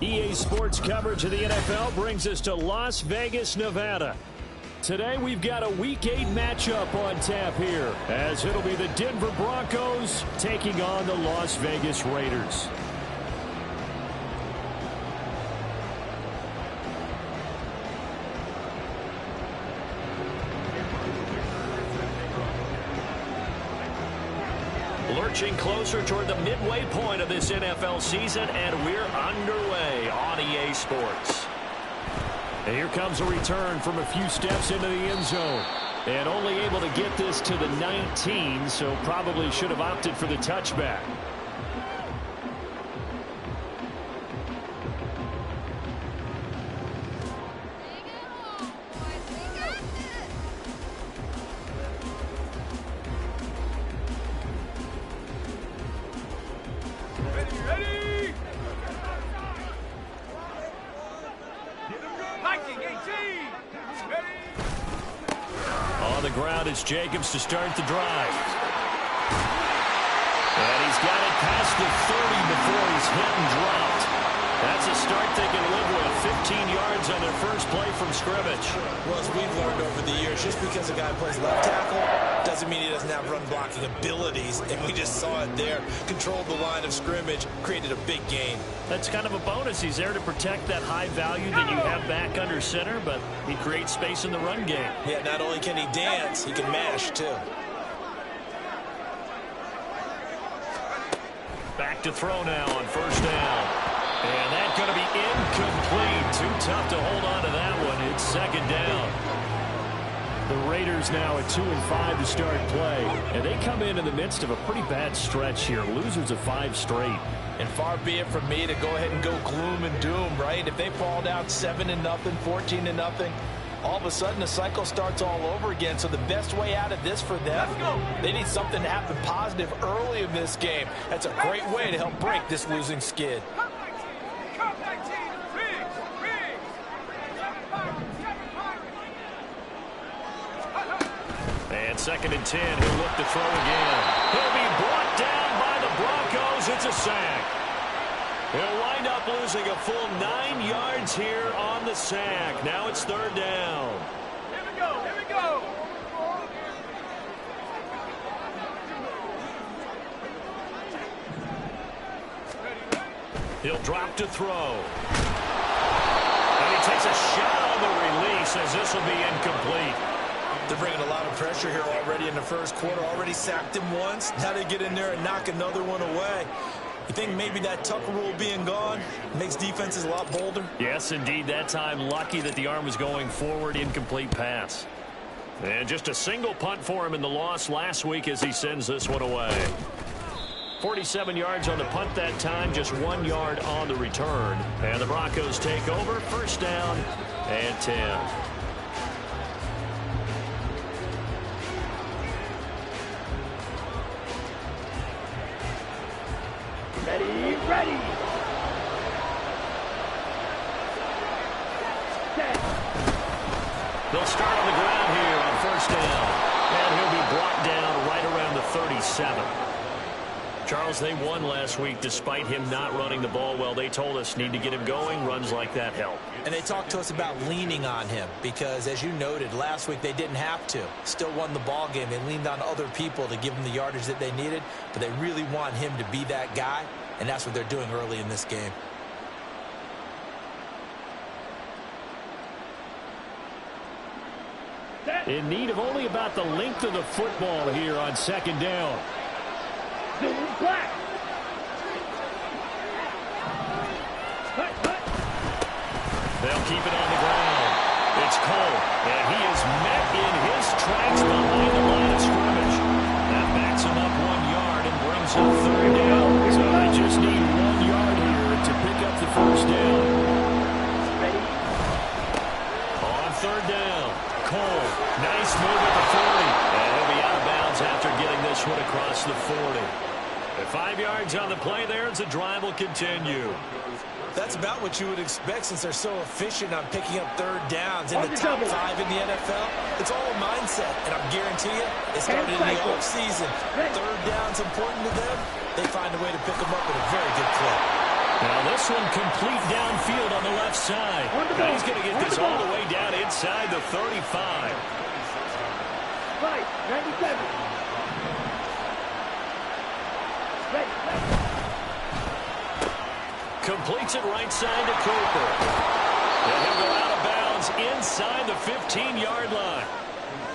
EA Sports coverage of the NFL brings us to Las Vegas, Nevada. Today we've got a Week 8 matchup on tap here, as it'll be the Denver Broncos taking on the Las Vegas Raiders. Lurching closer toward the midway point of this NFL season, and we're underway on EA Sports. And here comes a return from a few steps into the end zone. And only able to get this to the 19, so probably should have opted for the touchback. On the ground, it's Jacobs to start the drive. And he's got it past the 30 before he's hit and dropped. That's a start they can live with. 15 yards on their first play from scrimmage. Well, as we've learned over the years, just because a guy plays left tackle doesn't mean he doesn't have run blocking abilities. And we just saw it there. Controlled the line of scrimmage, created a big gain. That's kind of a bonus. He's there to protect that high value that you have back under center, but he creates space in the run game. Yeah, not only can he dance, he can mash, too. Back to throw now on first down. And that's going to be incomplete. Too tough to hold on to that one. It's second down. The Raiders now at 2-5 to start play. And they come in the midst of a pretty bad stretch here. Losers of 5 straight. And far be it from me to go ahead and go gloom and doom, right? If they fall down 7-0, 14-0, all of a sudden the cycle starts all over again. So the best way out of this for them, they need something to happen positive early in this game. That's a great way to help break this losing skid. And second and 10, he'll look to throw again. He'll be brought down by the Broncos. It's a sack. He'll wind up losing a full 9 yards here on the sack. Now it's third down. Here we go, here we go. He'll drop to throw. And he takes a shot on the release as this will be incomplete. They're bringing a lot of pressure here already in the first quarter. Already sacked him once. Now they get in there and knock another one away. You think maybe that Tucker rule being gone makes defenses a lot bolder? Yes, indeed. That time, lucky that the arm was going forward. Incomplete pass. And just a single punt for him in the loss last week as he sends this one away. 47 yards on the punt that time, just 1 yard on the return. And the Broncos take over, first down and 10. Ready, ready. They'll start on the ground here on first down. And he'll be brought down right around the 37. Charles, they won last week despite him not running the ball well. They told us need to get him going. Runs like that help. And they talked to us about leaning on him because, as you noted, last week they didn't have to. Still won the ball game. They leaned on other people to give them the yardage that they needed, but they really want him to be that guy, and that's what they're doing early in this game. In need of only about the length of the football here on second down. Black. They'll keep it on the ground. It's Cole, and he is met in his tracks behind the line of scrimmage. That backs him up 1 yard and brings up third down. So they just need 1 yard here to pick up the first down. Ready. On third down, Cole, nice move at the 40. And he'll be out of bounds after getting this one across the 40. At 5 yards on the play there as the drive will continue. That's about what you would expect since they're so efficient on picking up third downs in the top 5 in the NFL. It's all a mindset, and I guarantee you, it started in the offseason. Third down's important to them. They find a way to pick them up at a very good clip. Now this one complete downfield on the left side. Now he's going to get this all the way down inside the 35. Right, 97. Ready. Completes it right side to Cooper. And he'll go out of bounds inside the 15-yard line.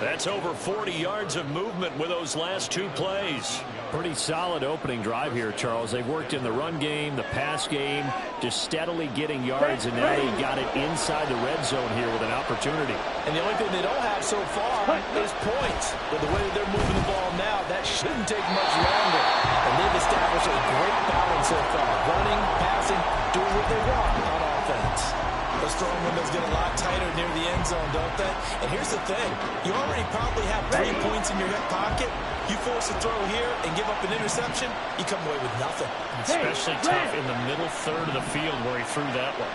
That's over 40 yards of movement with those last two plays. Pretty solid opening drive here, Charles. They've worked in the run game, the pass game, just steadily getting yards, and now they got it inside the red zone here with an opportunity. And the only thing they don't have so far is points. But the way that they're moving the ball now, that shouldn't take much longer. And they've established a great balance so far. Running, passing, doing what they want on offense. Those throwing windows get a lot tighter near the end zone, don't they? And here's the thing. You already probably have 3 points in your hip pocket. You force a throw here and give up an interception, you come away with nothing. Especially tough in the middle third of the field where he threw that one.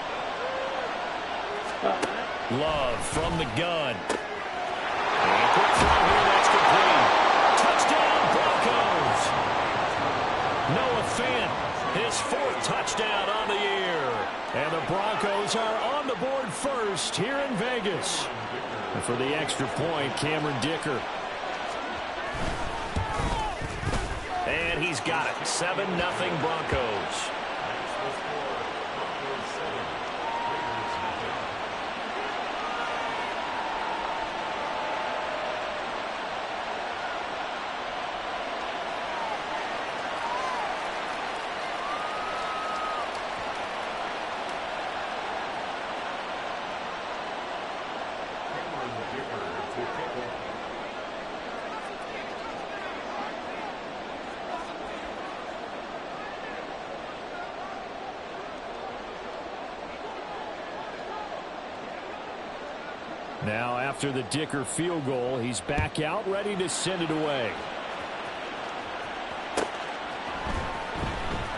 Love from the gun. And a quick throw here, that's complete. Touchdown, Broncos. Noah Fant, his 4th touchdown on the year. And the Broncos are on the board first here in Vegas. And for the extra point, Cameron Dicker. And he's got it. 7-0 Broncos. Now, after the Dicker field goal, he's back out, ready to send it away.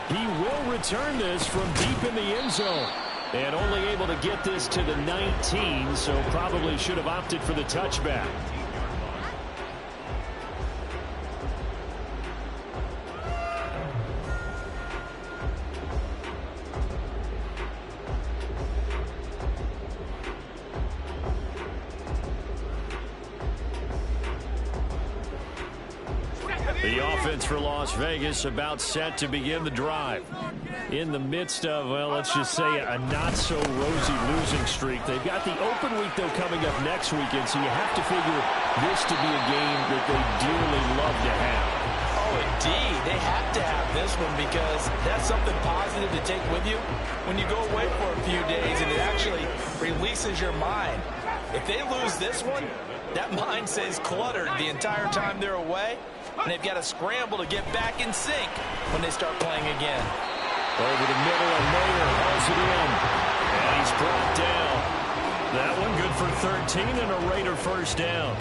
He will return this from deep in the end zone. And only able to get this to the 19, so probably should have opted for the touchback. The offense for Las Vegas about set to begin the drive. In the midst of, well, let's just say a not-so-rosy losing streak. They've got the open week, though, coming up next weekend, so you have to figure this to be a game that they dearly love to have. Oh, indeed. They have to have this one because that's something positive to take with you when you go away for a few days, and it actually releases your mind. If they lose this one, that mind stays cluttered the entire time they're away, and they've got to scramble to get back in sync when they start playing again. Over the middle, and Mayer hauls it in. And he's brought down. That one good for 13 and a Raider first down.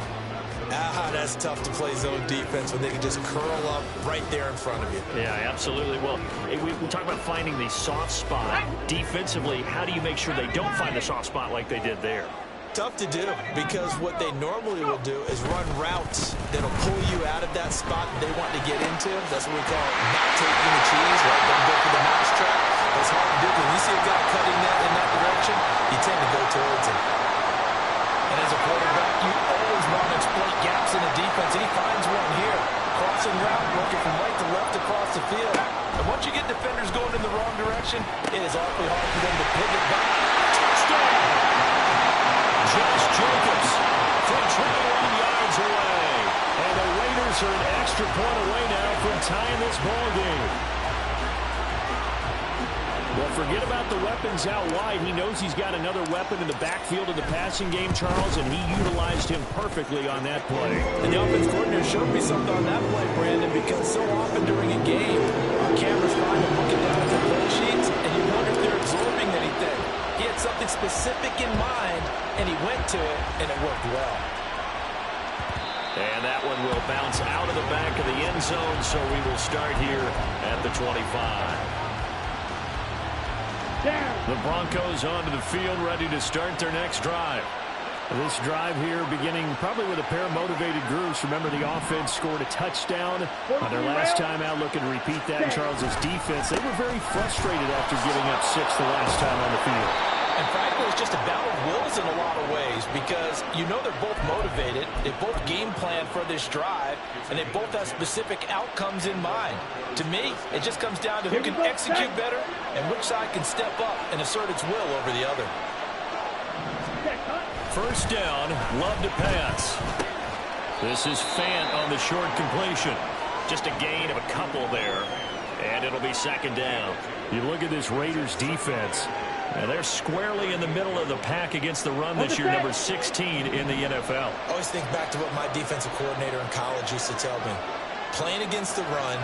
That's tough to play zone defense when they can just curl up right there in front of you. Yeah, absolutely. Well, we talk about finding the soft spot. Defensively, how do you make sure they don't find the soft spot like they did there? Tough to do because what they normally will do is run routes that'll pull you out of that spot they want to get into. That's what we call not taking the cheese, right? Don't go for the mousetrap. That's hard to do. When you see a guy cutting that in that direction, you tend to go towards him. And as a quarterback, you always want to exploit gaps in the defense, and he finds one here. Crossing route, working from right to left across the field. And once you get defenders going in the wrong direction, it is awfully hard for them to pivot back. Touchdown! Josh Jacobs from 21 yards away. And the Raiders are an extra point away now from tying this ball game. Well, forget about the weapons out wide. He knows he's got another weapon in the backfield of the passing game, Charles, and he utilized him perfectly on that play. And the offense coordinator showed me something on that play, Brandon, because so often during a game, our cameras find him looking down at the play sheets, and you wonder if they're absorbing anything. He had something specific in mind, and he went to it, and it worked well. And that one will bounce out of the back of the end zone, so we will start here at the 25. The Broncos onto the field, ready to start their next drive. This drive here beginning probably with a pair of motivated groups. Remember, the offense scored a touchdown on their last time out, looking to repeat that in Charles's defense. They were very frustrated after giving up 6 the last time on the field. And frankly, it's just a battle of wills in a lot of ways because you know they're both motivated. They both game plan for this drive, and they both have specific outcomes in mind. To me, it just comes down to who can execute better and which side can step up and assert its will over the other. First down, love to pass. This is Fant on the short completion. Just a gain of a couple there, and it'll be second down. You look at this Raiders defense, and they're squarely in the middle of the pack against the run this year, number 16 in the NFL. I always think back to what my defensive coordinator in college used to tell me. Playing against the run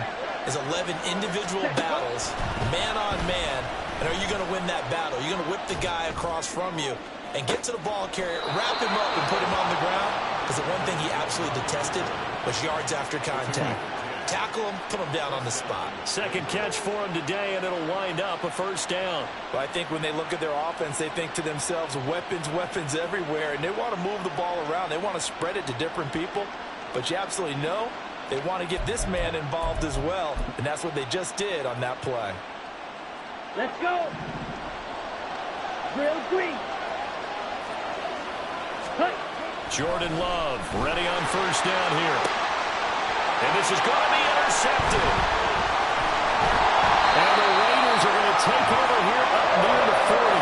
is 11 individual battles, man on man, and are you going to win that battle? You're going to whip the guy across from you and get to the ball carrier, wrap him up, and put him on the ground. Because the one thing he absolutely detested was yards after contact. Tackle him, put him down on the spot. Second catch for him today, and it'll wind up a first down. Well, I think when they look at their offense, they think to themselves, weapons, weapons everywhere, and they want to move the ball around. They want to spread it to different people, but you absolutely know they want to get this man involved as well, and that's what they just did on that play. Let's go. Drill green. Jordan Love ready on first down here. And this is going to be intercepted. And the Raiders are going to take over here up near the 40.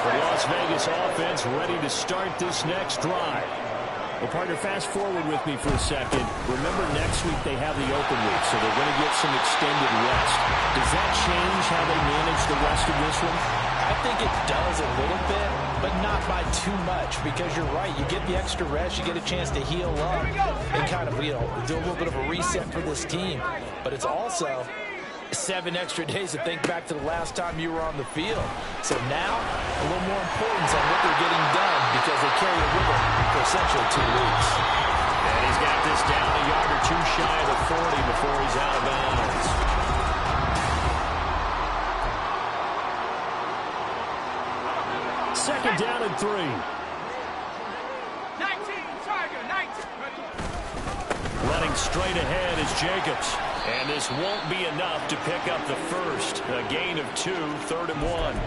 The Las Vegas offense ready to start this next drive. Well, partner, fast forward with me for a second. Remember, next week they have the open week, so they're going to get some extended rest. Does that change how they manage the rest of this one? I think it does a little bit, but not by too much, because you're right. You get the extra rest, you get a chance to heal up and kind of, do a little bit of a reset for this team. But it's also 7 extra days to think back to the last time you were on the field. So now, a little more importance on what they're getting done because they carry it with them for essentially 2 weeks. And he's got this down a yard or two shy of the 40 before he's out of bounds. Second down and 3. 19, Tiger, 19. Running straight ahead is Jacobs. And this won't be enough to pick up the first. A gain of 2, 3rd and 1.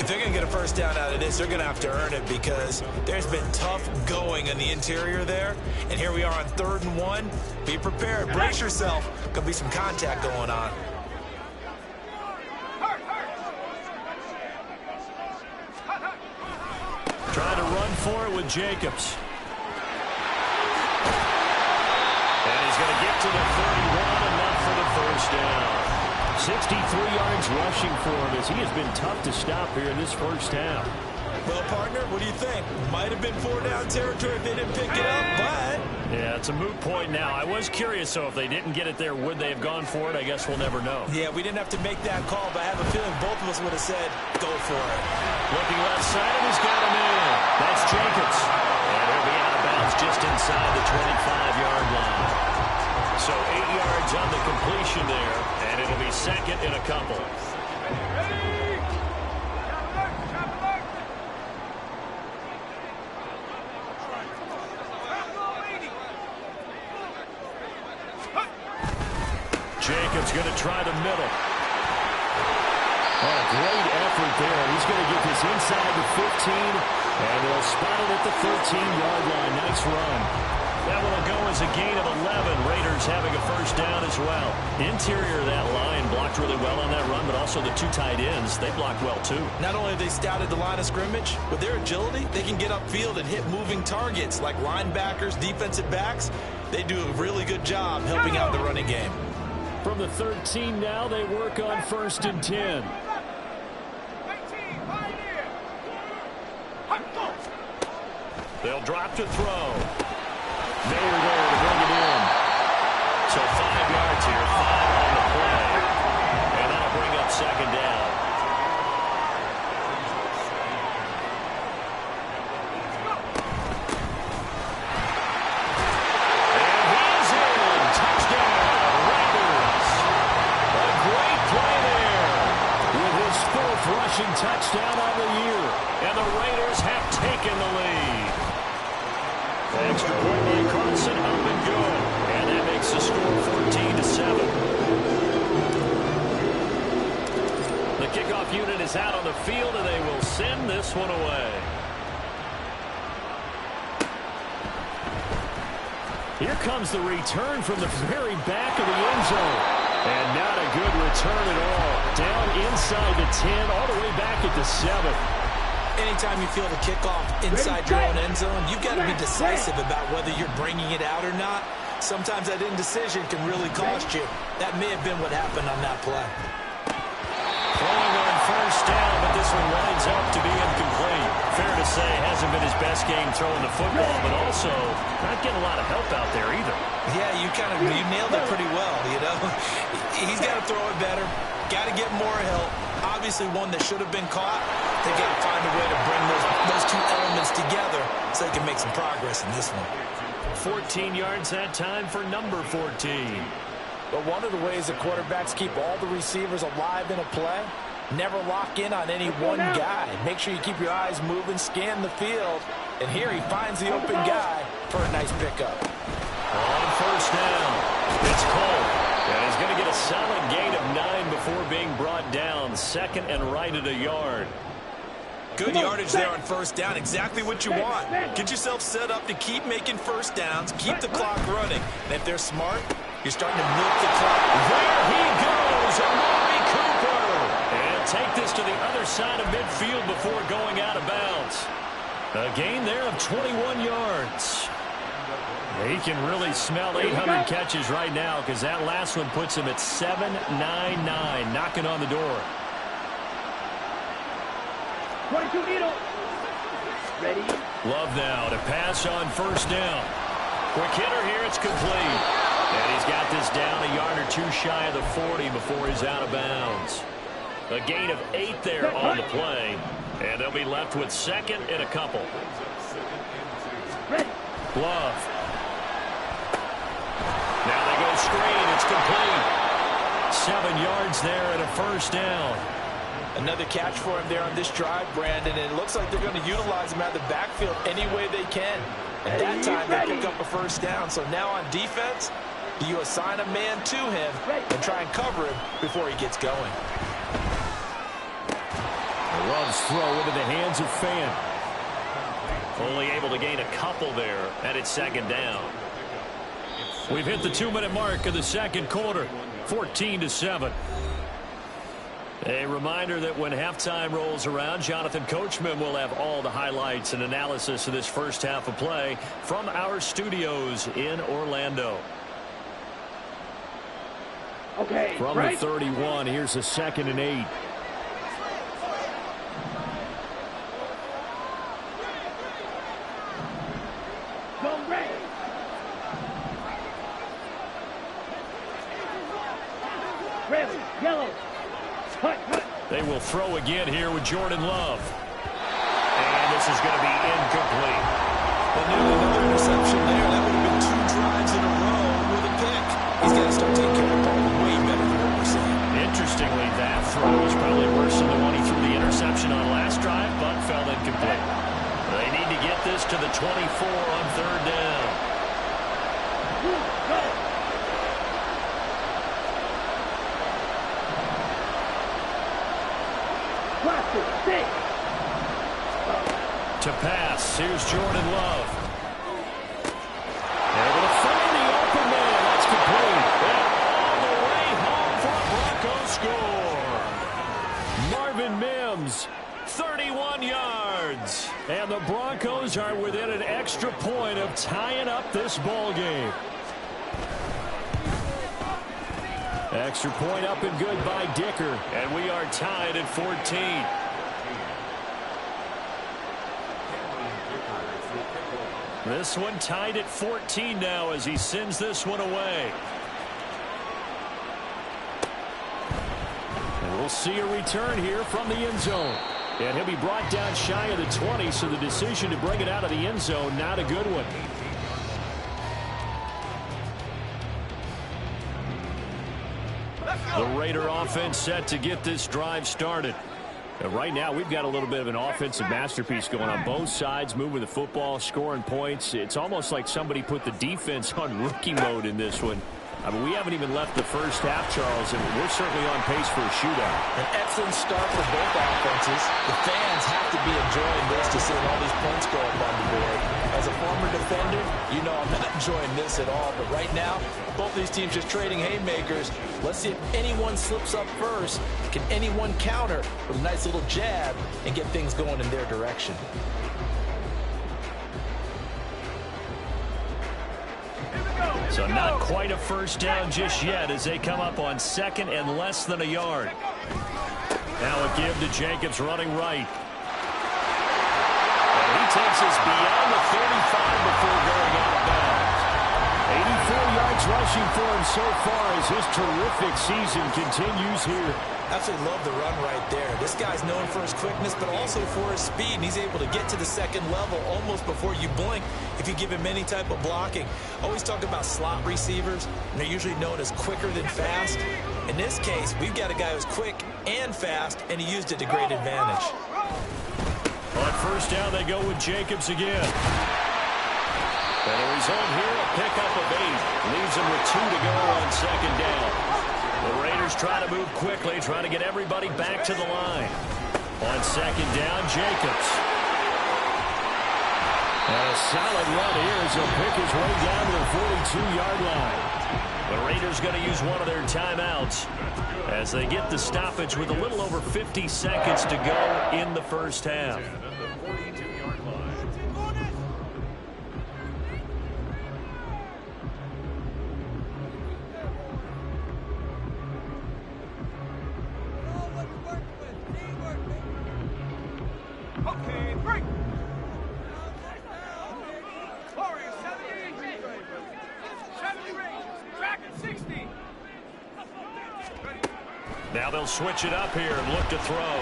If they're going to get a first down out of this, they're going to have to earn it because there's been tough going in the interior there. And here we are on 3rd and 1. Be prepared. Brace yourself. Going to be some contact going on. Trying to run for it with Jacobs. And he's going to get to the 31, enough for the first down. 63 yards rushing for him as he has been tough to stop here in this first half. Well, partner, what do you think? Might have been 4-down territory if they didn't pick it up, but... Yeah, it's a moot point now. I was curious, so if they didn't get it there, would they have gone for it? I guess we'll never know. Yeah, we didn't have to make that call, but I have a feeling both of us would have said, go for it. Looking left side, he's got him in. That's Jacobs. And he'll be out of bounds just inside the 25-yard line. So 8 yards on the completion there, and it'll be second in a couple. Jacobs going to try the middle. Oh, great effort there. He's going to get this inside the 15, and they'll spot it at the 13-yard line. Nice run. That one will go as a gain of 11. Raiders having a first down as well. Interior of that line blocked really well on that run, but also the 2 tight ends, they blocked well too. Not only have they scouted the line of scrimmage, with their agility, they can get upfield and hit moving targets like linebackers, defensive backs. They do a really good job helping out the running game. From the 13 now, they work on 1st and 10. They'll drop to throw. Mayer there to bring it in. So 5 yards here, 5 on the play. And that'll bring up second down. And he's in. Touchdown, Raiders. A great play there with his 4th taken the lead. Extra point by Carlson, up and go. And that makes the score 14-7. The kickoff unit is out on the field, and they will send this one away. Here comes the return from the very back of the end zone. And not a good return at all. Down inside the 10, all the way back at the 7. Anytime you feel the kickoff inside your own end zone, you've got to be decisive about whether you're bringing it out or not. Sometimes that indecision can really cost you. That may have been what happened on that play. Throwing on first down, but this one winds up to be incomplete. Fair to say, hasn't been his best game throwing the football, but also not getting a lot of help out there either. Yeah, you nailed it pretty well, you know. He's got to throw it better. Got to get more help. Obviously one that should have been caught. They got to find a way to bring those two elements together so they can make some progress in this one. 14 yards that time for number 14. But one of the ways that quarterbacks keep all the receivers alive in a play, never lock in on any one guy. Make sure you keep your eyes moving, scan the field. And here he finds the open guy for a nice pickup. On first down, it's Cole. And he's going to get a solid gain of 9 before being brought down. Second and right at a yard. Good yardage there on first down. Exactly what you want. Get yourself set up to keep making first downs, keep the clock running. And if they're smart, you're starting to milk the clock. There he goes, Amari Cooper. And take this to the other side of midfield before going out of bounds. A gain there of 21 yards. He can really smell 800 catches right now because that last one puts him at 799, knocking on the door. 22 needle. Ready? Love now to pass on first down. Quick hitter here, it's complete. And he's got this down a yard or two shy of the 40 before he's out of bounds. A gain of 8 there on the play. And they'll be left with second and a couple. Ready. Love. Now they go screen. It's complete. 7 yards there and a first down. Another catch for him there on this drive, Brandon. And it looks like they're going to utilize him out of the backfield any way they can. At that time, they pick up a first down. So now on defense, you assign a man to him and try and cover him before he gets going. Love's throw into the hands of Fan. Only able to gain a couple there, and it's second down. We've hit the 2-minute mark of the second quarter, 14-7. A reminder that when halftime rolls around, Jonathan Coachman will have all the highlights and analysis of this first half of play from our studios in Orlando. Okay. From the 31, here's a 2nd and 8. Yellow. They will throw again here with Jordan Love. And this is going to be incomplete. But another interception there. That would have been 2 drives in a row with a pick. He's got to start taking care of the ball way better than what we're seeing. Interestingly, that throw was probably worse than the one he threw the interception on last drive, but fell incomplete. They need to get this to the 24 on third down. To pass, here's Jordan Love. Able to find the open man. That's complete. And all the way home for a Bronco score. Marvin Mims, 31 yards. And the Broncos are within an extra point of tying up this ball game. Extra point up and good by Dicker. And we are tied at 14. This one tied at 14 now as he sends this one away. And we'll see a return here from the end zone. And he'll be brought down shy of the 20, so the decision to bring it out of the end zone, not a good one. The Raider offense set to get this drive started. Right now, we've got a little bit of an offensive masterpiece going on both sides, moving the football, scoring points. It's almost like somebody put the defense on rookie mode in this one. I mean, we haven't even left the first half, Charles, and we're certainly on pace for a shootout. An excellent start for both offenses. The fans have to be enjoying this to see all these points go up on the board. As a former defender, you know I'm not enjoying this at all. But right now, both these teams just trading haymakers. Let's see if anyone slips up first. Can anyone counter with a nice little jab and get things going in their direction? So not quite a first down just yet as they come up on second and less than a yard. Now a give to Jacobs running right. And he takes us beyond the 35 before going out of bounds. 84 yards rushing for him so far as his terrific season continues here. Absolutely love the run right there. This guy's known for his quickness, but also for his speed. And he's able to get to the second level almost before you blink if you give him any type of blocking. Always talk about slot receivers, and they're usually known as quicker than fast. In this case, we've got a guy who's quick and fast, and he used it to great advantage. On first down, they go with Jacobs again. And the result here, a pickup of 8. Leaves him with 2 to go on second down. The Raiders try to move quickly, trying to get everybody back to the line. On second down, Jacobs. And a solid run here as he'll pick his way down to the 42-yard line. The Raiders going to use one of their timeouts as they get the stoppage with a little over 50 seconds to go in the first half. Now they'll switch it up here and look to throw.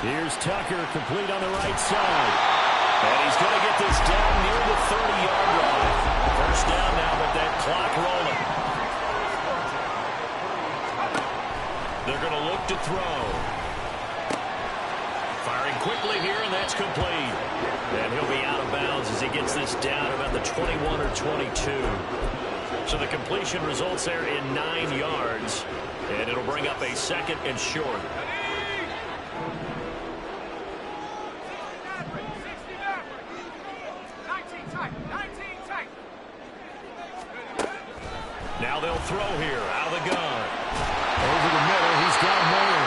Here's Tucker, complete on the right side. And he's going to get this down near the 30-yard line. First down now with that clock rolling. They're going to look to throw. Firing quickly here, and that's complete. And he'll be out of bounds as he gets this down about the 21 or 22. So the completion results there in 9 yards. And it'll bring up a second and short. Now they'll throw here out of the gun. Over the middle, he's got more.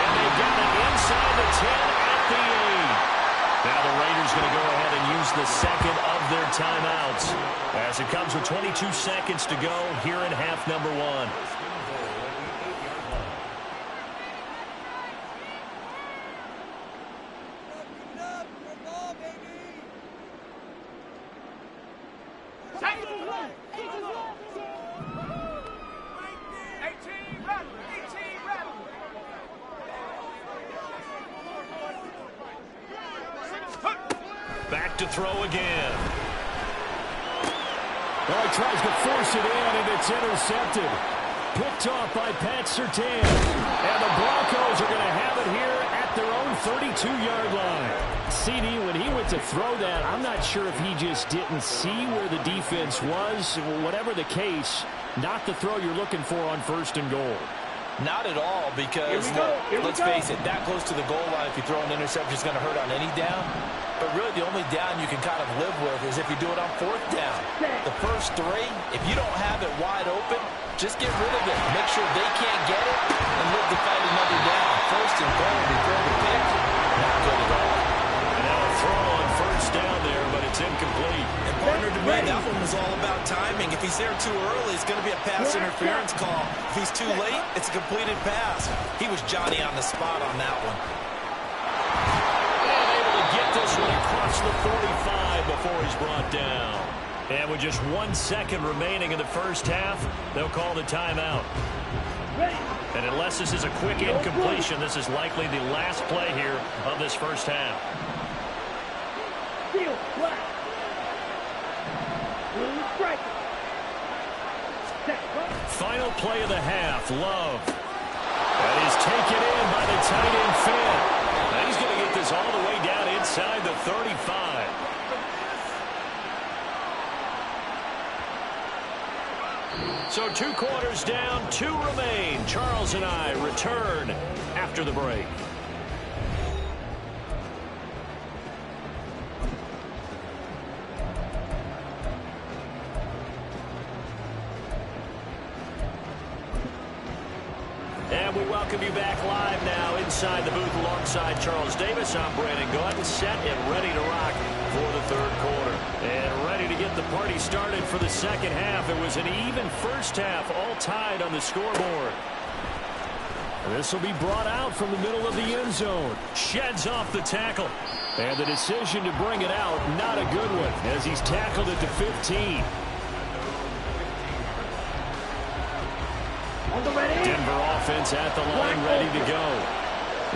And they've got it inside the 10 at the 8. Now the Raiders going to go ahead and use the second of their timeouts as it comes with 22 seconds to go here in half number 1. Back to throw again. Well, he tries to force it in, and it's intercepted. Picked off by Pat Surtain. And the Broncos are going to have it here at their own 32-yard line. CD, when he went to throw that, I'm not sure if he just didn't see where the defense was. Whatever the case, not the throw you're looking for on first and goal. Not at all, because let's face it, that close to the goal line, if you throw an interception, is going to hurt on any down. But really, the only down you can kind of live with is if you do it on fourth down. The first 3, if you don't have it wide open, just get rid of it. Make sure they can't get it and live to fight another down. First and goal, you throw the pick, not good at all. And now a throw on first down there, but it's incomplete. And partner, to me, that one was all about timing. If he's there too early, it's going to be a pass interference call. If he's too late, it's a completed pass. He was Johnny on the spot on that one. Get this one across the 45 before he's brought down. And with just 1 second remaining in the first half, they'll call the timeout. And unless this is a quick incompletion, this is likely the last play here of this first half. Final play of the half, Love. That is taken in by the tight end Finn. And he's going to get this all the way down inside the 35. So 2 quarters down, 2 remain. Charles and I return after the break. And we welcome you back live now inside the booth alongside Charles Davis. I'm Brandon Gaudin, set and ready to rock for the 3rd quarter. And ready to get the party started for the 2nd half. It was an even first half, all tied on the scoreboard. This will be brought out from the middle of the end zone. Sheds off the tackle. And the decision to bring it out, not a good one, as he's tackled at the 15. Denver offense at the line, ready to go.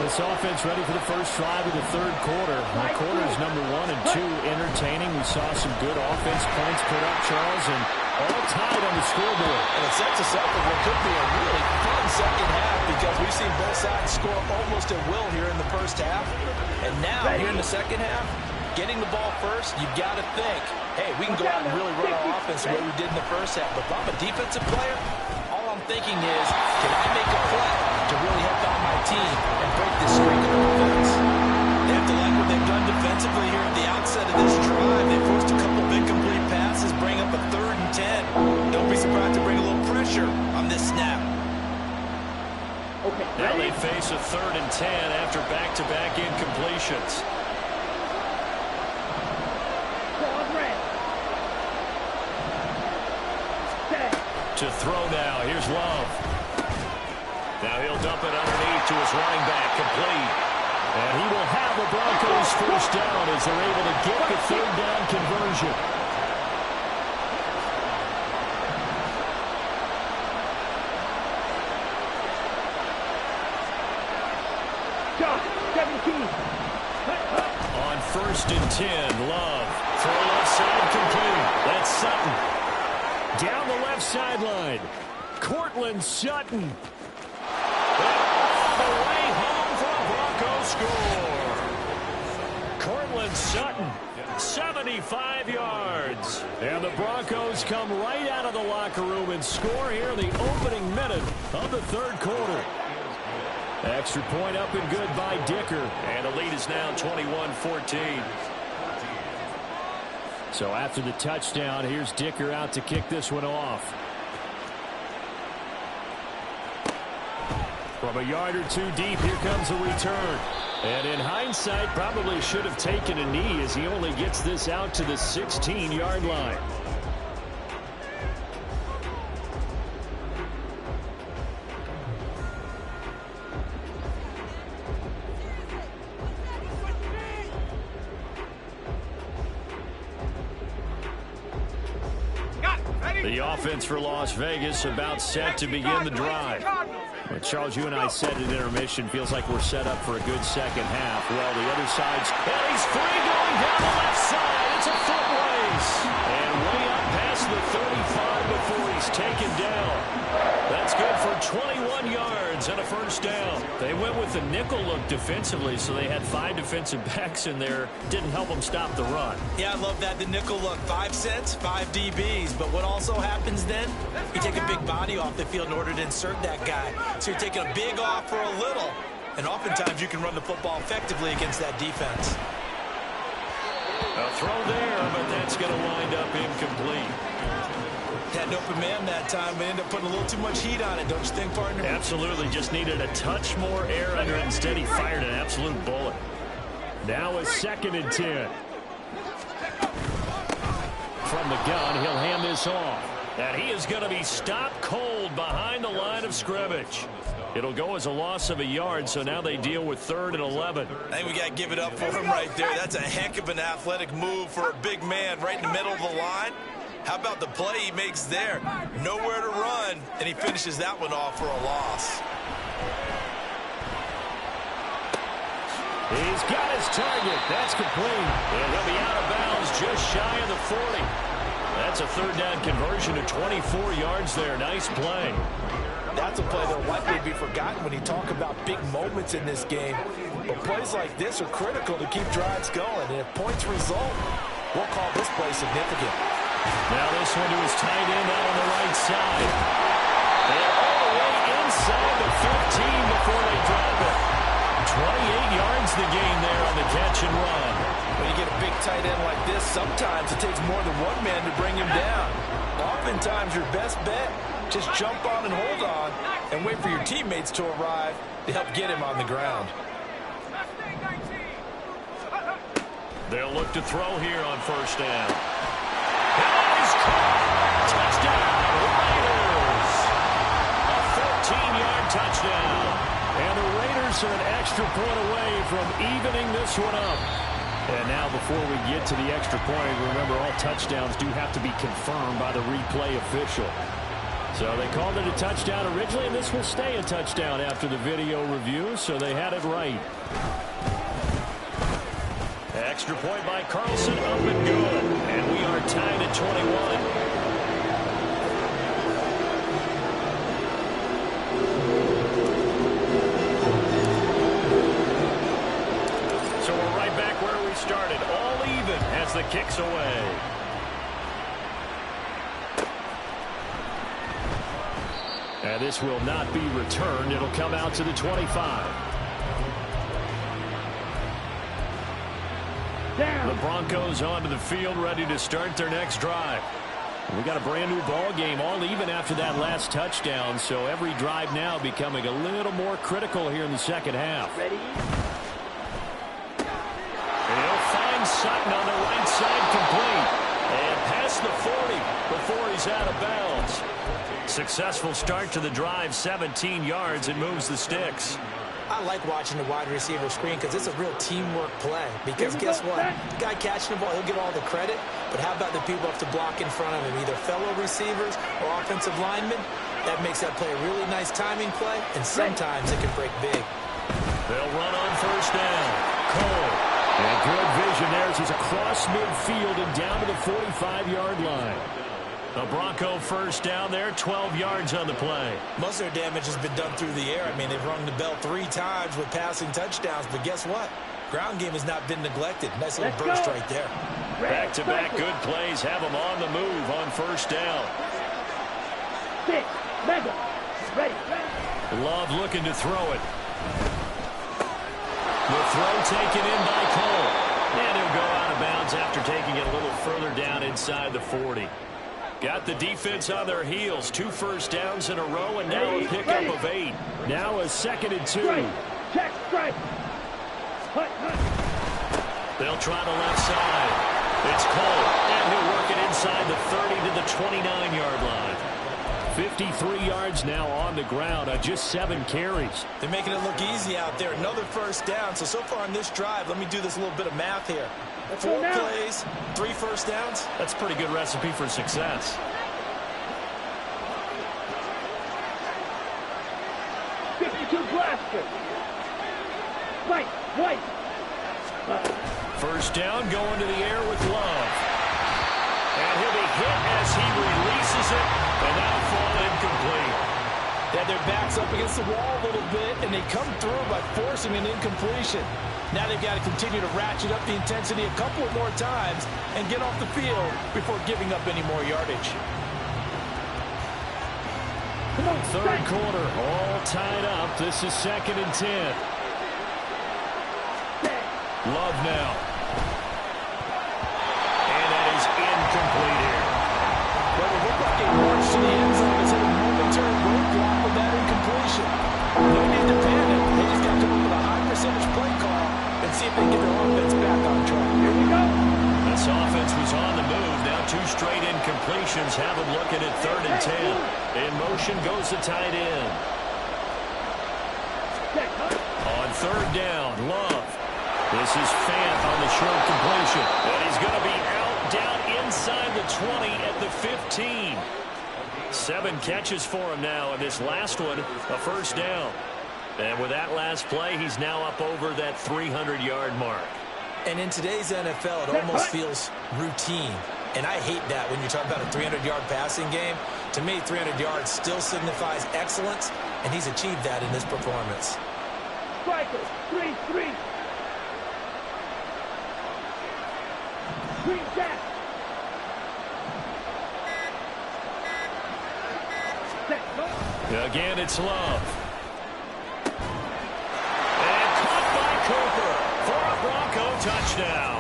This offense ready for the first drive of the 3rd quarter. Quarters number 1 and 2 entertaining. We saw some good offense points put up, Charles, and all tied on the scoreboard. And it sets us up for what could be a really fun 2nd half because we've seen both sides score almost at will here in the first half. And now, here in the 2nd half, getting the ball first, you've got to think, hey, we can go out and really run our offense the way we did in the first half. But if I'm a defensive player, all I'm thinking is, can I make a play to really help out my team and break this streak of offense? They have to like what they've done defensively here at the outset of this drive. They forced a couple of incomplete passes, bring up a 3rd and 10. Don't be surprised to bring a little pressure on this snap. Okay, now they face a 3rd and 10 after back-to-back incompletions. To throw now. Here's Love. Now he'll dump it underneath to his running back. Complete. And he will have the Broncos first down as they're able to get the 3rd down conversion. On 1st and 10, Love. Throw left side complete. That's Sutton. Down the left sideline, Cortland Sutton. And all the way home for a Broncos score. Cortland Sutton, 75 yards. And the Broncos come right out of the locker room and score here in the opening minute of the 3rd quarter. Extra point up and good by Dicker. And the lead is now 21-14. So after the touchdown, here's Dicker out to kick this one off. From a yard or 2 deep, here comes a return. And in hindsight, probably should have taken a knee as he only gets this out to the 16-yard line. The offense for Las Vegas about set to begin the drive. But Charles, you and I said at intermission, feels like we're set up for a good 2nd half. Well, the other side's, and he's free going down the left side. It's a foot race. And way up past the 35 before he's taken down. That's good for 21 yards and a first down. They went with the nickel look defensively, so they had 5 defensive backs in there. Didn't help them stop the run. Yeah, I love that. The nickel look, 5 cents, 5 DBs. But what also happens then, you take a big body off the field in order to insert that guy. So you're taking a big off for a little. And oftentimes you can run the football effectively against that defense. A throw there, but that's going to wind up incomplete. Had an open man that time, but ended up putting a little too much heat on it, don't you think, partner? Absolutely. Just needed a touch more air under it. Instead, he fired an absolute bullet. Now a 2nd and 10. From the gun, he'll hand this off. And he is going to be stopped cold behind the line of scrimmage. It'll go as a loss of a yard, so now they deal with 3rd and 11. I think we got to give it up for him right there. That's a heck of an athletic move for a big man right in the middle of the line. How about the play he makes there? Nowhere to run, and he finishes that one off for a loss. He's got his target. That's complete. And he'll be out of bounds just shy of the 40. That's a third down conversion to 24 yards there. Nice play. That's a play that will likely be forgotten when you talk about big moments in this game. But plays like this are critical to keep drives going. And if points result, we'll call this play significant. Now this one to his tight end out on the right side. And all the way inside the 15 before they drop it. 28 yards the gain there on the catch and run. When you get a big tight end like this, sometimes it takes more than one man to bring him down. Oftentimes your best bet, just jump on and hold on and wait for your teammates to arrive to help get him on the ground. They'll look to throw here on first down. He's caught. Touchdown, Raiders. A 14-yard touchdown. And the Raiders are an extra point away from evening this one up. And now before we get to the extra point, remember all touchdowns do have to be confirmed by the replay official. So they called it a touchdown originally, and this will stay a touchdown after the video review, so they had it right. Extra point by Carlson, up and good. And we are tied at 21. So we're right back where we started, all even as the kick's away. And this will not be returned. It'll come out to the 25. The Broncos onto the field, ready to start their next drive. We got a brand new ball game, all even after that last touchdown, so every drive now becoming a little more critical here in the second half. Ready? He'll find Sutton on the right side, complete, and past the 40 before he's out of bounds. Successful start to the drive, 17 yards. It moves the sticks. I like watching the wide receiver screen because it's a real teamwork play. Because guess what? The guy catching the ball, he'll get all the credit. But how about the people up to block in front of him, either fellow receivers or offensive linemen? That makes that play a really nice timing play, and sometimes it can break big. They'll run on first down. Cole. And good vision there as he's across midfield and down to the 45-yard line. A Bronco first down there, 12 yards on the play. Most of their damage has been done through the air. I mean, they've rung the bell 3 times with passing touchdowns, but guess what? Ground game has not been neglected. Nice little burst right there. Back-to-back good plays have them on the move on first down. 6, mega, ready. Love looking to throw it. The throw taken in by Cole. And he'll go out of bounds after taking it a little further down inside the 40. Got the defense on their heels. 2 first downs in a row, and now a pickup of 8. Now a 2nd and 2. Check, strike. They'll try the left side. It's Cole, and he'll work it inside the 30 to the 29-yard line. 53 yards now on the ground on just 7 carries. They're making it look easy out there. Another first down. So far on this drive, let me do this little bit of math here. 4 plays, 3 first downs. That's a pretty good recipe for success. Blaster. White. First down, going to the air with Love. And he'll be hit as he releases it, and that'll fall incomplete. They had their backs up against the wall a little bit, and they come through by forcing an incompletion. Now they've got to continue to ratchet up the intensity a couple of more times and get off the field before giving up any more yardage. Third quarter, all tied up. This is 2nd and 10. Love now. And that is incomplete here. Well, it looked like a march to the end zone has hit a momentary roadblock with that incompletion. No need to panic. They just got to come up with a high percentage play call and see if they can get their offense back on track. Here we go. This offense was on the move. Now 2 straight incompletions have them looking at 3rd and 10. In motion goes the tight end. On 3rd down, Love. This is Fant on the short completion. And he's going to be out, down inside the 20 at the 15. 7 catches for him now, and this last one, a first down. And with that last play, he's now up over that 300-yard mark. And in today's NFL, it almost feels routine. And I hate that when you talk about a 300-yard passing game. To me, 300 yards still signifies excellence, and he's achieved that in this performance. Striker, 3-3. Green Jack. Again, it's Love. And caught by Cooper for a Bronco touchdown.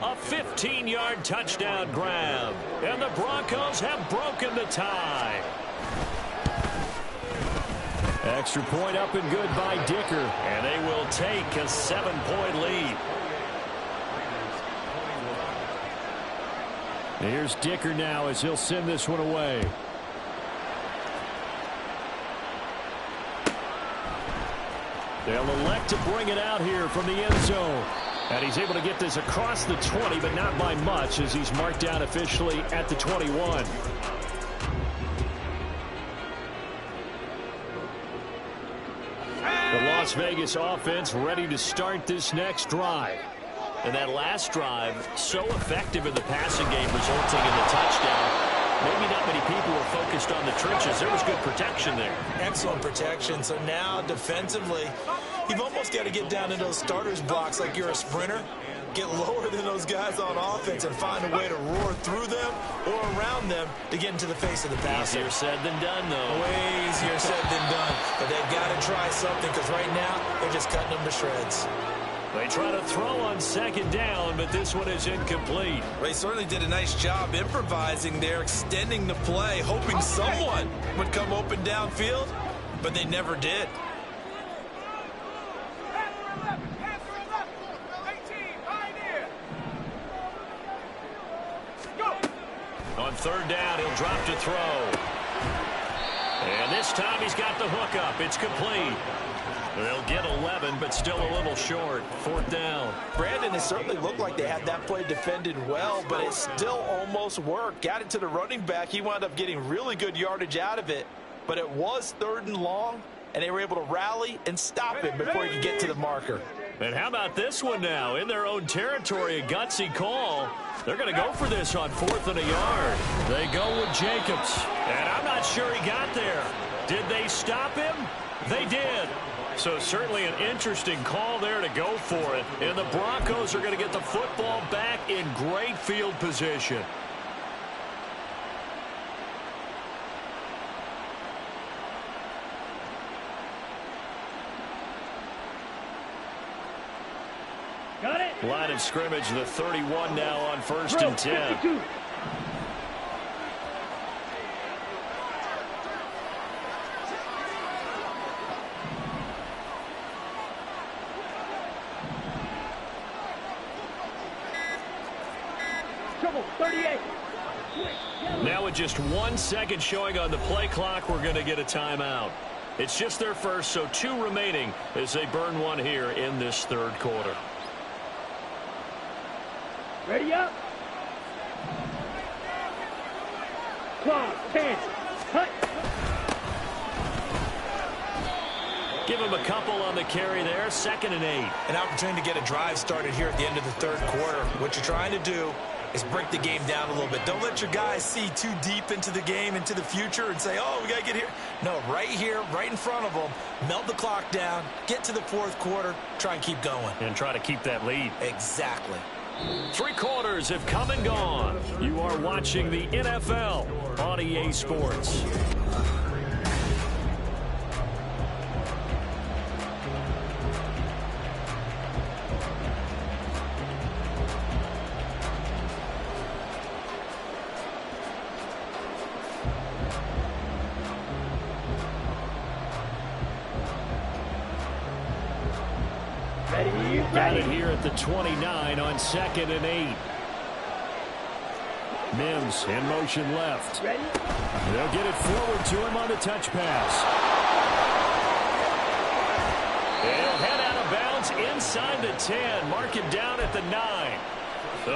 A 15-yard touchdown grab. And the Broncos have broken the tie. Extra point up and good by Dicker. And they will take a 7-point lead. Here's Dicker now as he'll send this one away. They'll elect to bring it out here from the end zone. And he's able to get this across the 20, but not by much as he's marked down officially at the 21. The Las Vegas offense ready to start this next drive. And that last drive, so effective in the passing game, resulting in the touchdown. Maybe not many people were focused on the trenches. There was good protection there. Excellent protection. So now, defensively, you've almost got to get down into those starters blocks like you're a sprinter. Get lower than those guys on offense and find a way to roar through them or around them to get into the face of the passer. Easier said than done, though. Way easier said than done. But they've got to try something because right now, they're just cutting them to shreds. They try to throw on second down, but this one is incomplete. They certainly did a nice job improvising there, extending the play, hoping someone would come open downfield, but they never did. On third down, he'll drop to throw. And this time he's got the hook up. It's complete. They'll get 11, but still a little short. Fourth down. Brandon, it certainly looked like they had that play defended well, but it still almost worked. Got it to the running back. He wound up getting really good yardage out of it, but it was third and long, and they were able to rally and stop him before he could get to the marker. And how about this one now? In their own territory, a gutsy call. They're going to go for this on 4th and a yard. They go with Jacobs. And I'm not sure he got there. Did they stop him? They did. So certainly an interesting call there to go for it. And the Broncos are going to get the football back in great field position. Got it. Line of scrimmage, the 31 now on 1st and 10. 52. Trouble, 38. Now with just 1 second showing on the play clock, we're going to get a timeout. It's just their first, so 2 remaining as they burn one here in this third quarter. Ready up. Clock, 10. Cut. Give him a couple on the carry there. 2nd and 8. An opportunity to get a drive started here at the end of the third quarter. What you're trying to do is break the game down a little bit. Don't let your guys see too deep into the game, into the future, and say, oh, we got to get here. No, right here, right in front of them, melt the clock down, get to the fourth quarter, try and keep going. And try to keep that lead. Exactly. 3 quarters have come and gone. You are watching the NFL on EA Sports. Got it here at the 29 on 2nd and 8. Mims in motion left. Ready? They'll get it forward to him on the touch pass. He'll head out of bounds inside the 10. Mark him down at the 9.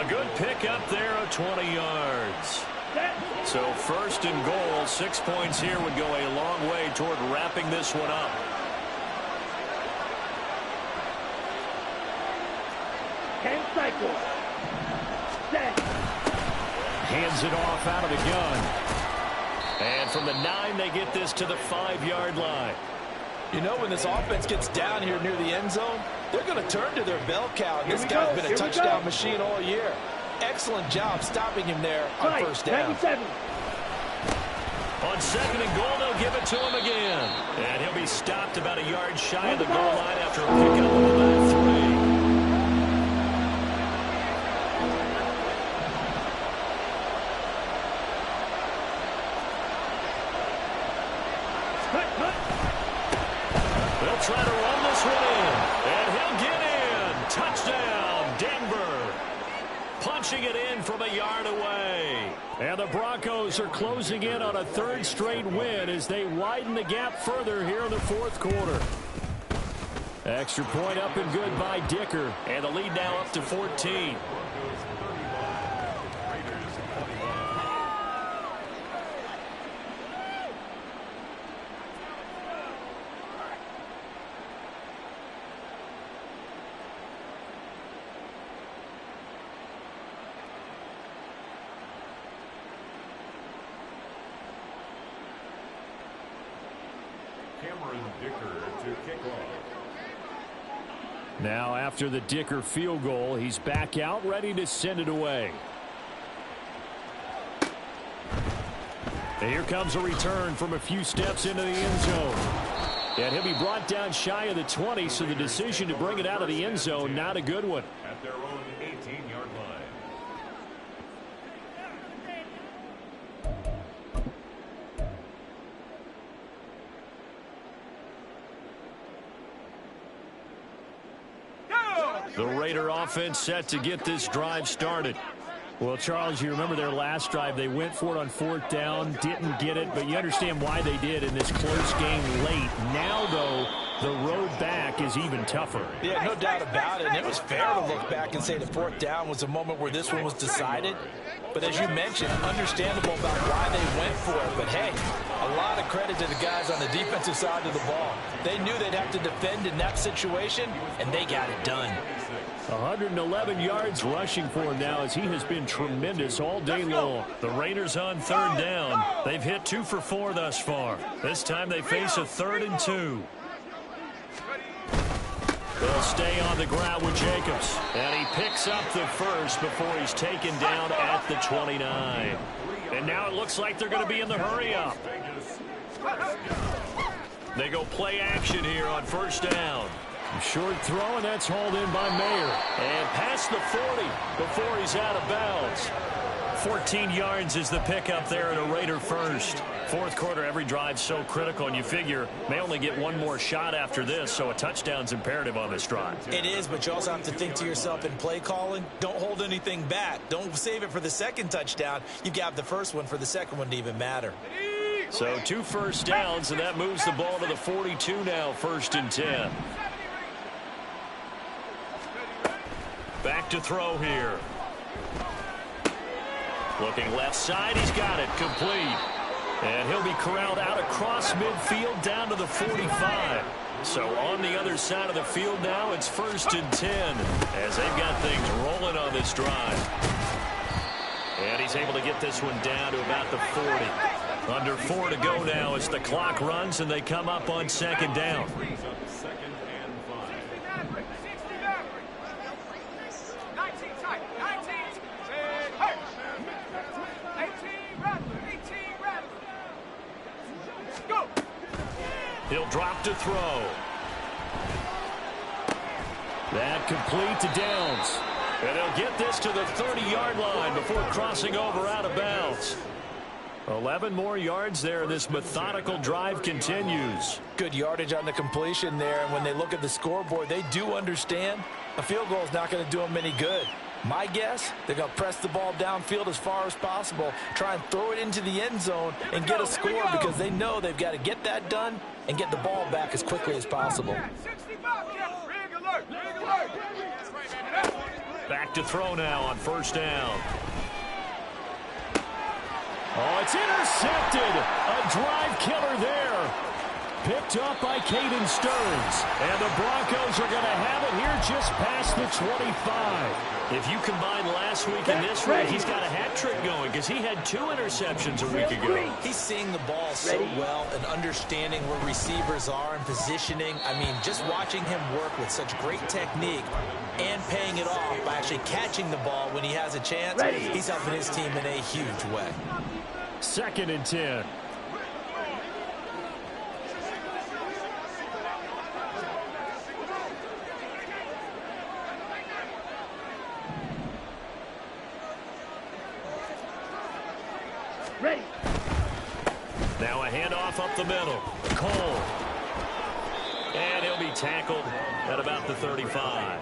A good pickup there of 20 yards. So 1st and goal, 6 points here would go a long way toward wrapping this one up. Cycle. 7. Hands it off out of the gun. And from the 9, they get this to the 5-yard line. You know, when this offense gets down here near the end zone, they're going to turn to their bell cow. This guy's been a touchdown machine all year. Excellent job stopping him there on first down. 97. On 2nd and goal, they'll give it to him again. And he'll be stopped about a yard shy of the goal line after a pickup of about 3. They'll try to run this one in. And he'll get in. Touchdown, Denver. Punching it in from a yard away. And the Broncos are closing in on a 3rd straight win as they widen the gap further here in the 4th quarter. Extra point up and good by Dicker. And the lead now up to 14. Now after the Dicker field goal, he's back out ready to send it away. And here comes a return from a few steps into the end zone. And he'll be brought down shy of the 20, so the decision to bring it out of the end zone, not a good one. At their own 18-yard line. The Raider offense set to get this drive started. Well, Charles, you remember their last drive. They went for it on 4th down, didn't get it, but you understand why they did in this close game late. Now, though, the road back is even tougher. Yeah, no doubt about it. And it was fair to look back and say the 4th down was a moment where this one was decided. But as you mentioned, understandable about why they went for it. But, hey, a lot of credit to the guys on the defensive side of the ball. They knew they'd have to defend in that situation, and they got it done. 111 yards rushing for him now as he has been tremendous all day long. The Raiders on 3rd down. They've hit 2 for 4 thus far. This time they face a 3rd and 2. They'll stay on the ground with Jacobs. And he picks up the first before he's taken down at the 29. And now it looks like they're going to be in the hurry-up. They go play action here on 1st down. Short throw, and that's hauled in by Mayer. And past the 40 before he's out of bounds. 14 yards is the pickup there in a Raider first. 4th quarter, every drive so critical, and you figure may only get one more shot after this, so a touchdown's imperative on this drive. It is, but you also have to think to yourself in play calling, don't hold anything back. Don't save it for the 2nd touchdown. You got the first one for the 2nd one to even matter. So 2 first downs, and that moves the ball to the 42 now, 1st and 10. Back to throw here. Looking left side, he's got it complete. And he'll be corralled out across midfield down to the 45. So on the other side of the field now, it's 1st and 10 as they've got things rolling on this drive. And he's able to get this one down to about the 40. Under 4 to go now as the clock runs and they come up on 2nd down. He'll drop to throw. That complete to Downs. And he'll get this to the 30-yard line before crossing over out of bounds. 11 more yards there. This methodical drive continues. Good yardage on the completion there. And when they look at the scoreboard, they do understand a field goal is not going to do them any good. My guess, they're going to press the ball downfield as far as possible, try and throw it into the end zone and get a score because they know they've got to get that done and get the ball back as quickly as possible. Back to throw now on 1st down. Oh, it's intercepted. A drive killer there. Picked up by Caden Stearns. And the Broncos are going to have it here just past the 25. If you combine last week and this week, he's got a hat trick going because he had 2 interceptions a week ago. He's seeing the ball so well and understanding where receivers are and positioning. I mean, just watching him work with such great technique and paying it off by actually catching the ball when he has a chance, he's helping his team in a huge way. 2nd and 10. Ready. Now a handoff up the middle. Cole. And he'll be tackled at about the 35.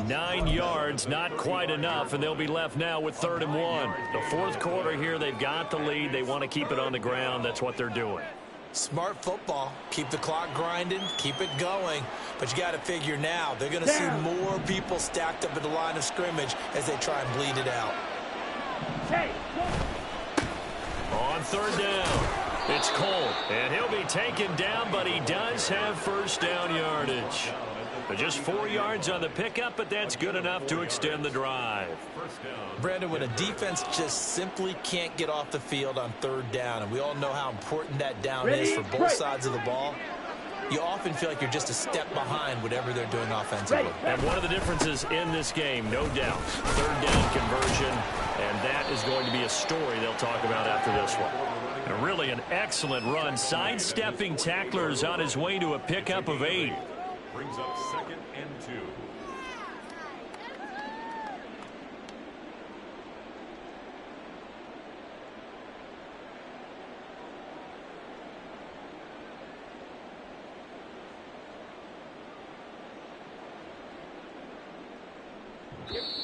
9 yards, not quite enough, and they'll be left now with 3rd and 1. The 4th quarter here, they've got the lead. They want to keep it on the ground. That's what they're doing. Smart football. Keep the clock grinding, keep it going. But you got to figure now, they're going to see more people stacked up at the line of scrimmage as they try and bleed it out. Hey, On 3rd down, it's Cole, and he'll be taken down, but he does have 1st down yardage. Just 4 yards on the pickup, but that's good enough to extend the drive. Brandon, when a defense just simply can't get off the field on 3rd down, and we all know how important that down is for both sides of the ball, you often feel like you're just a step behind whatever they're doing offensively. And one of the differences in this game, no doubt, 3rd down conversion, and that is going to be a story they'll talk about after this one. And really an excellent run, sidestepping tacklers on his way to a pickup of 8. Brings up 2nd and 2.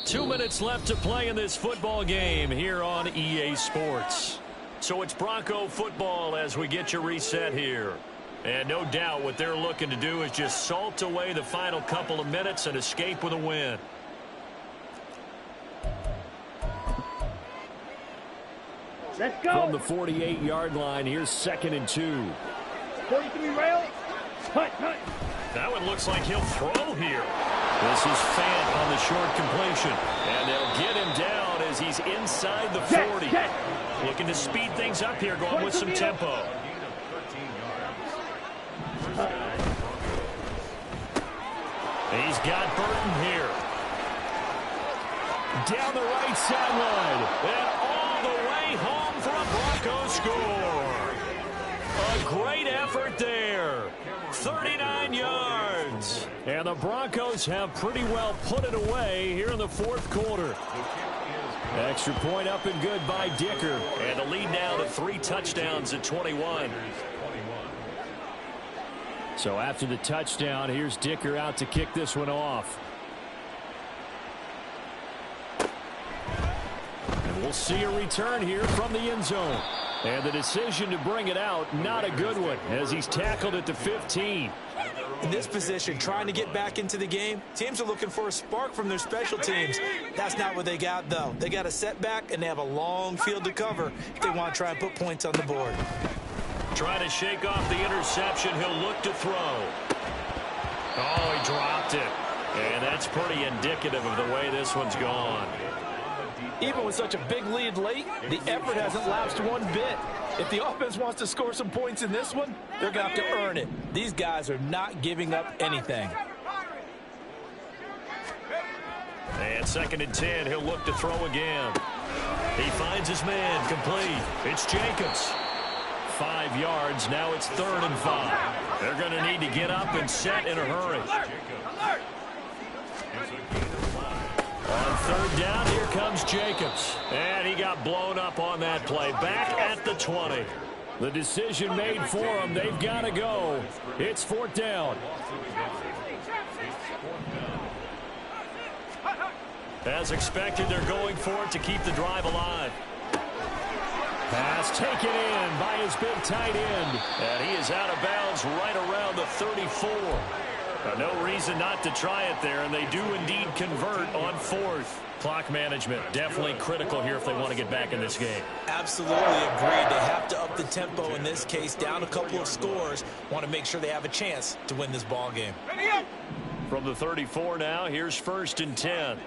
Two minutes left to play in this football game here on EA Sports. So it's Bronco football as we get you reset here. And no doubt what they're looking to do is just salt away the final couple of minutes and escape with a win. let's go. From the 48-yard line, here's 2nd and 2. 43 rail. Hunt. That one looks like he'll throw here. This is Fant on the short completion. And they'll get him down as he's inside the 40. Looking to speed things up here, going with some tempo. He's got Burton here. Down the right sideline. And all the way home for a Broncos score. A great effort there. 39 yards. And the Broncos have pretty well put it away here in the 4th quarter. Extra point up and good by Dicker. And the lead now to 3 touchdowns at 21. So after the touchdown, here's Dicker out to kick this one off. And we'll see a return here from the end zone. And the decision to bring it out, not a good one, as he's tackled at the 15. In this position, trying to get back into the game, teams are looking for a spark from their special teams. That's not what they got, though. They got a setback, and they have a long field to cover if they want to try and put points on the board. Trying to shake off the interception. He'll look to throw. Oh, he dropped it. And that's pretty indicative of the way this one's gone. Even with such a big lead late, the effort hasn't lapsed one bit. If the offense wants to score some points in this one, they're going to have to earn it. These guys are not giving up anything. And 2nd and 10, he'll look to throw again. He finds his man, complete. It's Jacobs. 5 yards, now it's 3rd and 5. They're going to need to get up and set in a hurry. On 3rd down, here comes Jacobs. And he got blown up on that play. Back at the 20. The decision made for them. They've got to go. It's 4th down. As expected, they're going for it to keep the drive alive. Pass taken in by his big tight end. And he is out of bounds right around the 34. No reason not to try it there, and they do indeed convert on 4th. Clock management definitely critical here if they want to get back in this game. Absolutely agreed. They have to up the tempo in this case, down a couple of scores. Want to make sure they have a chance to win this ball game. From the 34 now, here's 1st and 10.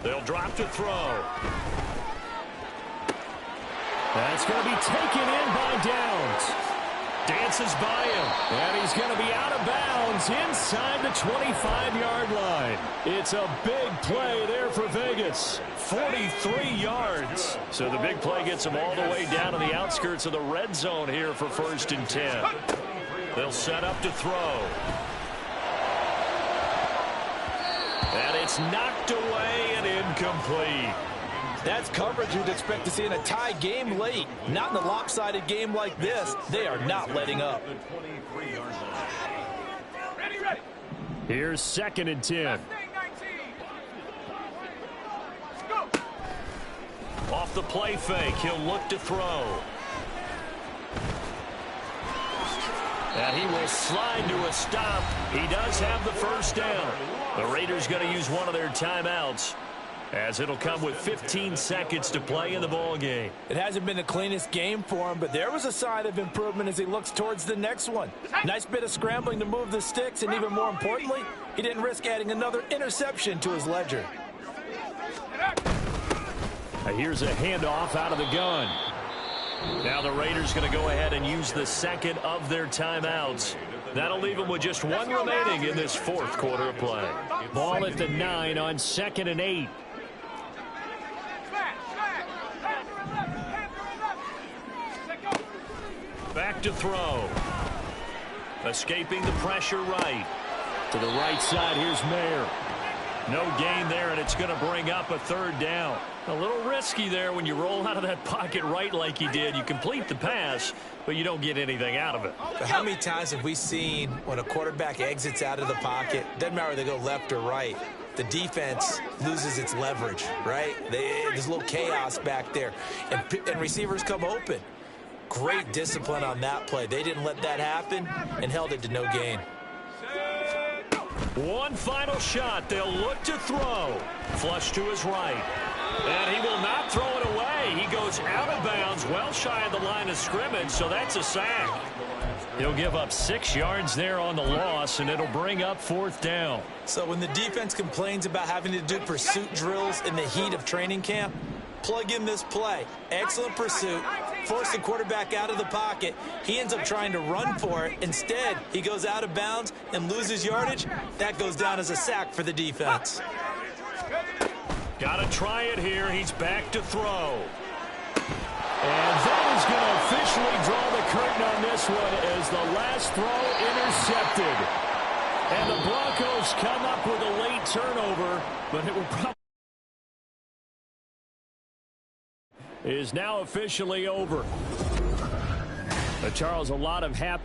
They'll drop to throw. That's going to be taken in by Downs. Dances by him, and he's going to be out of bounds inside the 25-yard line. It's a big play there for Vegas. 43 yards. So the big play gets him all the way down to the outskirts of the red zone here for 1st and 10. They'll set up to throw. And it's knocked away and incomplete. That's coverage you'd expect to see in a tie game late. Not in a lopsided game like this. They are not letting up. Here's 2nd and 10. Off the play fake, he'll look to throw. And he will slide to a stop. He does have the 1st down. The Raiders going to use one of their timeouts, as it'll come with 15 seconds to play in the ball game. It hasn't been the cleanest game for him, but there was a sign of improvement as he looks towards the next one. Nice bit of scrambling to move the sticks, and even more importantly, he didn't risk adding another interception to his ledger. Here's a handoff out of the gun. Now the Raiders going to go ahead and use the 2nd of their timeouts. That'll leave them with just 1 remaining in this 4th quarter of play. Ball at the 9 on 2nd and 8. Back to throw. Escaping the pressure right. To the right side, here's Mayer. No gain there, and it's going to bring up a 3rd down. A little risky there when you roll out of that pocket right like he did. You complete the pass, but you don't get anything out of it. But how many times have we seen when a quarterback exits out of the pocket, doesn't matter whether they go left or right, the defense loses its leverage, right? There's a little chaos back there, and receivers come open. Great discipline on that play. They didn't let that happen and held it to no gain. One final shot. They'll look to throw. Flush to his right. And he will not throw it away. He goes out of bounds, well shy of the line of scrimmage, so that's a sack. He'll give up 6 yards there on the loss, and it'll bring up 4th down. So when the defense complains about having to do pursuit drills in the heat of training camp, plug in this play. Excellent pursuit. Force the quarterback out of the pocket. He ends up trying to run for it. Instead, he goes out of bounds and loses yardage. That goes down as a sack for the defense. Got to try it here. He's back to throw. And that is going to officially draw the curtain on this one as the last throw intercepted. And the Broncos come up with a late turnover, but it will probably is now officially over. Charles, a lot of happy